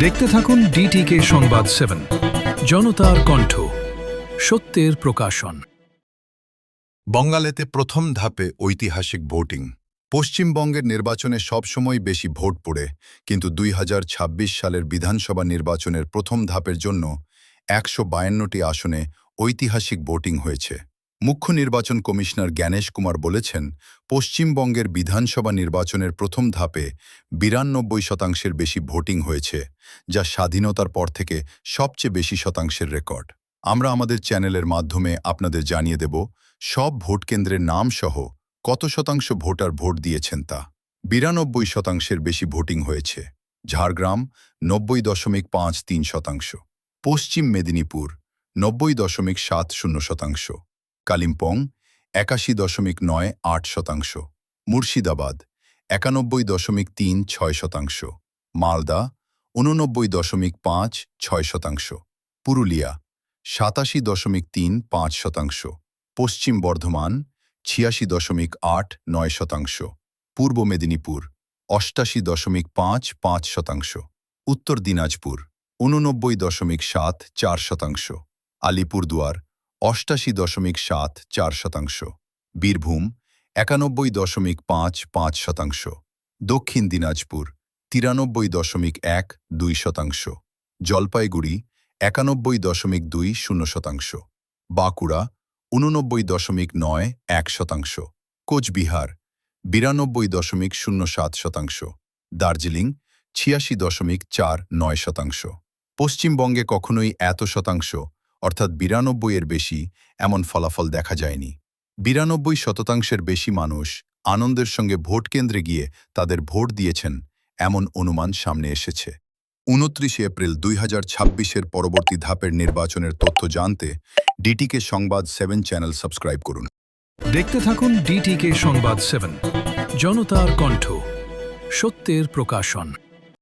দেখতে থাকুন ডিটিকে সংবাদ 7, জনতার কণ্ঠ, সত্যের প্রকাশন। বঙ্গালেতে প্রথম ধাপে ঐতিহাসিক ভোটিং। পশ্চিমবঙ্গের নির্বাচনে সবসময় বেশি ভোট পড়ে, কিন্তু 2026 সালের বিধানসভা নির্বাচনের প্রথম ধাপের জন্য 152টি আসনে ঐতিহাসিক ভোটিং হয়েছে। মুখ্য নির্বাচন কমিশনার জ্ঞানেশ কুমার বলেছেন, পশ্চিমবঙ্গের বিধানসভা নির্বাচনের প্রথম ধাপে 92% বেশি ভোটিং হয়েছে, যা স্বাধীনতার পর থেকে সবচেয়ে বেশি শতাংশের রেকর্ড। আমরা আমাদের চ্যানেলের মাধ্যমে আপনাদের জানিয়ে দেব সব ভোট কেন্দ্রের নাম সহ কত শতাংশ ভোটার ভোট দিয়েছেন তা। 92%-এর বেশি ভোটিং হয়েছে। ঝাড়গ্রাম 90.53%, পশ্চিম মেদিনীপুর 90.70%, কালিম্পং 81.98%, মুর্শিদাবাদ 91.36%, মালদা 89.56%, পুরুলিয়া 87.35%, পশ্চিম বর্ধমান 86.89%, পূর্ব মেদিনীপুর 88.55%, উত্তর দিনাজপুর 89.74%, আলিপুরদুয়ার 88.74%, বীরভূম 91.55%, দক্ষিণ দিনাজপুর 93.12%, জলপাইগুড়ি 91.20%, বাঁকুড়া 89.91%, কোচবিহার 92.07%, দার্জিলিং 86.49%। পশ্চিমবঙ্গে কখনোই এত শতাংশ অর্থাৎ 92-এর বেশি এমন ফলাফল দেখা যায়নি। 92% বেশি মানুষ আনন্দের সঙ্গে ভোট কেন্দ্রে গিয়ে তাদের ভোট দিয়েছেন এমন অনুমান সামনে এসেছে। 29 এপ্রিল 2026-এর পরবর্তী ধাপের নির্বাচনের তথ্য জানতে ডিটিকে সংবাদ 7 চ্যানেল সাবস্ক্রাইব করুন। দেখতে থাকুন ডিটিকে সংবাদ 7, জনতার কণ্ঠ, সত্যের প্রকাশন।